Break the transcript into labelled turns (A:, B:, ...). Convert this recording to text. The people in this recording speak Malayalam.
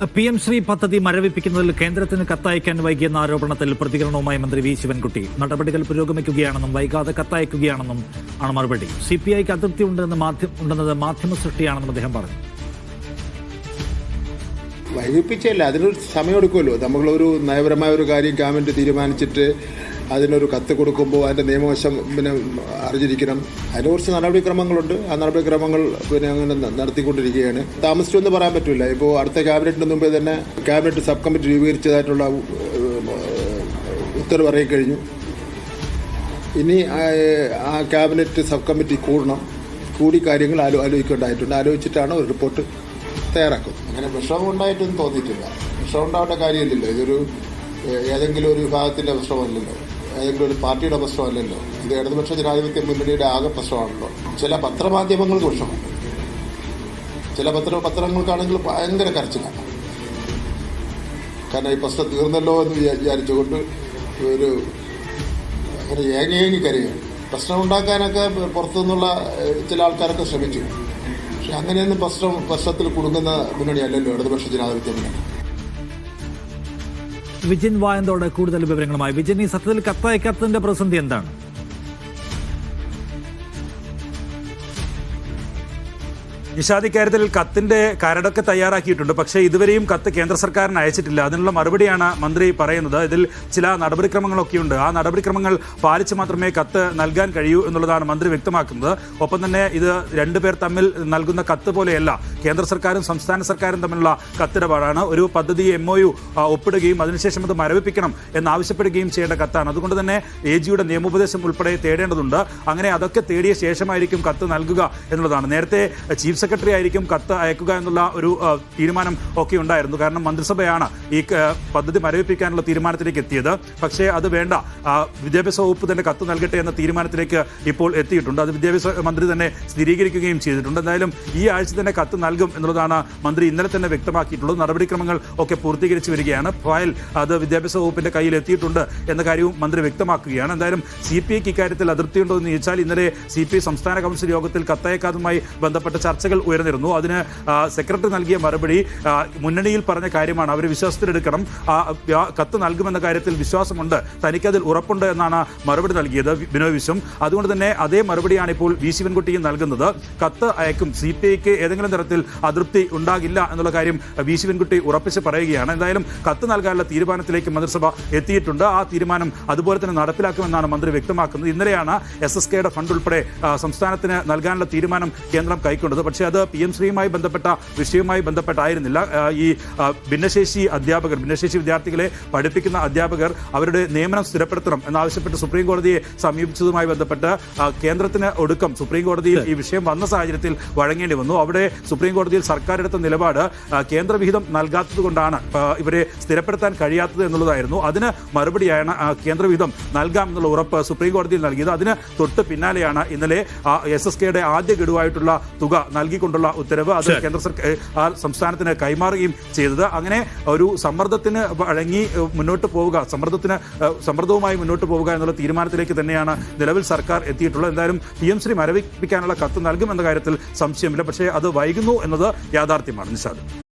A: PM ശ്രീ പദ്ധതി മരവിപ്പിക്കുന്നതിൽ കേന്ദ്രത്തിന് കത്തയക്കാൻ വൈകിയെന്ന ആരോപണത്തിൽ പ്രതികരണവുമായി മന്ത്രി വി ശിവൻകുട്ടി. നടപടികൾ പുരോഗമിക്കുകയാണെന്നും വൈകാതെ കത്തയക്കുകയാണെന്നും ആണ് മറുപടി. CPIക്ക് അതൃപ്തി ഉണ്ടെന്നത് മാധ്യമ സൃഷ്ടിയാണെന്നും അദ്ദേഹം പറഞ്ഞു.
B: വൈകിപ്പിച്ചല്ല, അതിനൊരു സമയമെടുക്കുമല്ലോ. നമ്മളൊരു നയപരമായ ഒരു കാര്യം ഗവൺമെൻറ് തീരുമാനിച്ചിട്ട് അതിനൊരു കത്ത് കൊടുക്കുമ്പോൾ അതിൻ്റെ നിയമവശം അറിഞ്ഞിരിക്കണം. അതിന് കുറച്ച് നടപടിക്രമങ്ങളുണ്ട്. ആ നടപടിക്രമങ്ങൾ അങ്ങനെ നടത്തിക്കൊണ്ടിരിക്കുകയാണ്. താമസിച്ചൊന്നും പറയാൻ പറ്റില്ല. ഇപ്പോൾ അടുത്ത ക്യാബിനറ്റിന് മുമ്പേ തന്നെ ക്യാബിനറ്റ് സബ് കമ്മിറ്റി രൂപീകരിച്ചതായിട്ടുള്ള ഉത്തരവ് ഇറങ്ങിക്കഴിഞ്ഞു. ഇനി ആ ക്യാബിനറ്റ് സബ് കമ്മിറ്റി കൂടി കാര്യങ്ങൾ ആലോചിക്കേണ്ടതായിട്ടുണ്ട്. ആലോചിച്ചിട്ടാണ് ഒരു റിപ്പോർട്ട് തയ്യാറാക്കുന്നത്. അങ്ങനെ വിഷമം ഉണ്ടായിട്ടൊന്നും തോന്നിയിട്ടില്ല. വിഷമം ഉണ്ടാവേണ്ട കാര്യമില്ലല്ലോ. ഇതൊരു ഏതെങ്കിലും ഒരു വിഭാഗത്തിൻ്റെ പ്രശ്നമല്ലല്ലോ, ഏതെങ്കിലും ഒരു പാർട്ടിയുടെ പ്രശ്നമല്ലല്ലോ. ഇത് ഇടതുപക്ഷ ജനാധിപത്യ മുന്നണിയുടെ ആകെ പ്രശ്നമാണല്ലോ. ചില പത്രമാധ്യമങ്ങൾക്ക് വിഷമമുണ്ട്. ചില പത്രങ്ങൾക്കാണെങ്കിൽ ഭയങ്കര കരച്ചിലാണ്. കാരണം ഈ പ്രശ്നം തീർന്നല്ലോ എന്ന് വിചാരിച്ചുകൊണ്ട് ഒരു അങ്ങനെ ഏങ്ങി കരയുകയാണ്. പ്രശ്നം ഉണ്ടാക്കാനൊക്കെ പുറത്തുനിന്നുള്ള ചില ആൾക്കാരൊക്കെ ശ്രമിച്ചു. പക്ഷെ അങ്ങനെയൊന്നും പ്രശ്നത്തിൽ കുടുങ്ങുന്ന മുന്നണിയല്ലല്ലോ ഇടതുപക്ഷ ജനാധിപത്യ മുന്നണി.
A: വിജിൻ വായന്തോട് കൂടുതൽ വിവരങ്ങളുമായി. വിജിൻ, ഈ സത്യത്തിൽ കത്തയക്കാത്തതിന്റെ പ്രതിസന്ധി എന്താണ്?
C: നിഷാദ്, ഇക്കാര്യത്തിൽ കത്തിന്റെ കരടൊക്കെ തയ്യാറാക്കിയിട്ടുണ്ട്. പക്ഷേ ഇതുവരെയും കത്ത് കേന്ദ്ര സർക്കാരിന് അയച്ചിട്ടില്ല. അതിനുള്ള മറുപടിയാണ് മന്ത്രി പറയുന്നത്. ഇതിൽ ചില നടപടിക്രമങ്ങളൊക്കെയുണ്ട്. ആ നടപടിക്രമങ്ങൾ പാലിച്ച് മാത്രമേ കത്ത് നൽകാൻ കഴിയൂ എന്നുള്ളതാണ് മന്ത്രി വ്യക്തമാക്കുന്നത്. ഒപ്പം തന്നെ ഇത് രണ്ടുപേർ തമ്മിൽ നൽകുന്ന കത്ത് പോലെയല്ല, കേന്ദ്ര സർക്കാരും സംസ്ഥാന സർക്കാരും തമ്മിലുള്ള കത്തിടപാടാണ്. ഒരു പദ്ധതി MOU ഒപ്പിടുകയും അതിനുശേഷം അത് മരവിപ്പിക്കണം എന്നാവശ്യപ്പെടുകയും ചെയ്യേണ്ട കത്താണ്. അതുകൊണ്ട് തന്നെ AGയുടെ നിയമോപദേശം ഉൾപ്പെടെ തേടേണ്ടതുണ്ട്. അങ്ങനെ അതൊക്കെ തേടിയ ശേഷമായിരിക്കും കത്ത് നൽകുക എന്നുള്ളതാണ്. നേരത്തെ ചീഫ് സെക്രട്ടറി ആയിരിക്കും കത്ത് അയക്കുക എന്നുള്ള ഒരു തീരുമാനം ഒക്കെ ഉണ്ടായിരുന്നു. കാരണം മന്ത്രിസഭയാണ് ഈ പദ്ധതി മരവിപ്പിക്കാനുള്ള തീരുമാനത്തിലേക്ക് എത്തിയത്. പക്ഷേ അത് വേണ്ട, വിദ്യാഭ്യാസ വകുപ്പ് തന്നെ കത്ത് നൽകട്ടെ എന്ന തീരുമാനത്തിലേക്ക് ഇപ്പോൾ എത്തിയിട്ടുണ്ട്. അത് വിദ്യാഭ്യാസ മന്ത്രി തന്നെ സ്ഥിരീകരിക്കുകയും ചെയ്തിട്ടുണ്ട്. എന്തായാലും ഈ ആഴ്ച തന്നെ കത്ത് നൽകും എന്നുള്ളതാണ് മന്ത്രി ഇന്നലെ തന്നെ വ്യക്തമാക്കിയിട്ടുള്ളത്. നടപടിക്രമങ്ങൾ ഒക്കെ പൂർത്തീകരിച്ചു വരികയാണ്. ഫയൽ അത് വിദ്യാഭ്യാസ വകുപ്പിന്റെ കയ്യിൽ എത്തിയിട്ടുണ്ട് എന്ന കാര്യവും മന്ത്രി വ്യക്തമാക്കുകയാണ്. എന്തായാലും CPIക്ക് ഇക്കാര്യത്തിൽ അതൃപ്തിയുണ്ടോ എന്ന് ചോദിച്ചാൽ, ഇന്നലെ CPI സംസ്ഥാന കൗൺസിൽ യോഗത്തിൽ കത്തയക്കാതുമായി ബന്ധപ്പെട്ട ചർച്ചകൾ ഉയർന്നിരുന്നു. അതിന് സെക്രട്ടറി നൽകിയ മറുപടി മുന്നണിയിൽ പറഞ്ഞ കാര്യമാണ്, അവർ വിശ്വാസത്തിലെടുക്കണം, കത്ത് നൽകുമെന്ന കാര്യത്തിൽ വിശ്വാസമുണ്ട്, തനിക്കതിൽ ഉറപ്പുണ്ട് എന്നാണ് മറുപടി നൽകിയത് ബിനോയ് വിശ്വം. അതുകൊണ്ട് തന്നെ അതേ മറുപടിയാണ് ഇപ്പോൾ വി ശിവൻകുട്ടിയും നൽകുന്നത്. കത്ത് അയക്കും, CPIക്ക് ഏതെങ്കിലും തരത്തിൽ അതൃപ്തി ഉണ്ടാകില്ല എന്നുള്ള കാര്യം വി ശിവൻകുട്ടി ഉറപ്പിച്ച് പറയുകയാണ്. എന്തായാലും കത്ത് നൽകാനുള്ള തീരുമാനത്തിലേക്ക് മന്ത്രിസഭ എത്തിയിട്ടുണ്ട്. ആ തീരുമാനം അതുപോലെ തന്നെ നടപ്പിലാക്കുമെന്നാണ് മന്ത്രി വ്യക്തമാക്കുന്നത്. ഇന്നലെയാണ് SSKയുടെ ഫണ്ട് ഉൾപ്പെടെ സംസ്ഥാനത്തിന് നൽകാനുള്ള തീരുമാനം കേന്ദ്രം കൈക്കൊണ്ടത്. പക്ഷേ അത് PM ശ്രീയുമായി ബന്ധപ്പെട്ട വിഷയവുമായി ബന്ധപ്പെട്ടായിരുന്നില്ല. ഈ ഭിന്നശേഷി വിദ്യാർത്ഥികളെ പഠിപ്പിക്കുന്ന അധ്യാപകർ അവരുടെ നിയമനം സ്ഥിരപ്പെടുത്തണം എന്നാവശ്യപ്പെട്ട് സുപ്രീം കോടതിയെ സമീപിച്ചതുമായി ബന്ധപ്പെട്ട് കേന്ദ്രത്തിന് ഒടുക്കം സുപ്രീം കോടതിയിൽ ഈ വിഷയം വന്ന സാഹചര്യത്തിൽ വഴങ്ങേണ്ടി വന്നു. അവിടെ സുപ്രീം കോടതിയിൽ സർക്കാർ എടുത്ത നിലപാട് കേന്ദ്രവിഹിതം നൽകാത്തത് കൊണ്ടാണ് ഇവരെ സ്ഥിരപ്പെടുത്താൻ കഴിയാത്തത് എന്നുള്ളതായിരുന്നു. അതിന് മറുപടിയാണ് കേന്ദ്രവിഹിതം നൽകാം എന്നുള്ള ഉറപ്പ് സുപ്രീം കോടതിയിൽ നൽകിയത്. അതിന് തൊട്ട് പിന്നാലെയാണ് ഇന്നലെ SSKയുടെ ആദ്യ ഗഡുവായിട്ടുള്ള തുക നൽകിക്കൊണ്ടുള്ള ഉത്തരവ് അത് കേന്ദ്ര സർക്കാർ സംസ്ഥാനത്തിന് കൈമാറുകയും ചെയ്തത്. അങ്ങനെ ഒരു സമ്മർദ്ദത്തിന് വഴങ്ങി മുന്നോട്ട് പോവുക, സമ്മർദ്ദവുമായി മുന്നോട്ട് പോവുക എന്നുള്ള തീരുമാനത്തിലേക്ക് തന്നെയാണ് നിലവിൽ സർക്കാർ എത്തിയിട്ടുള്ളത്. എന്തായാലും PM ശ്രീ മരവിപ്പിക്കാനുള്ള കത്ത് നൽകുമെന്ന കാര്യത്തിൽ സംശയമില്ല. പക്ഷേ അത് വൈകുന്നു എന്നത് യാഥാർത്ഥ്യമാണ്. നിഷാദ്.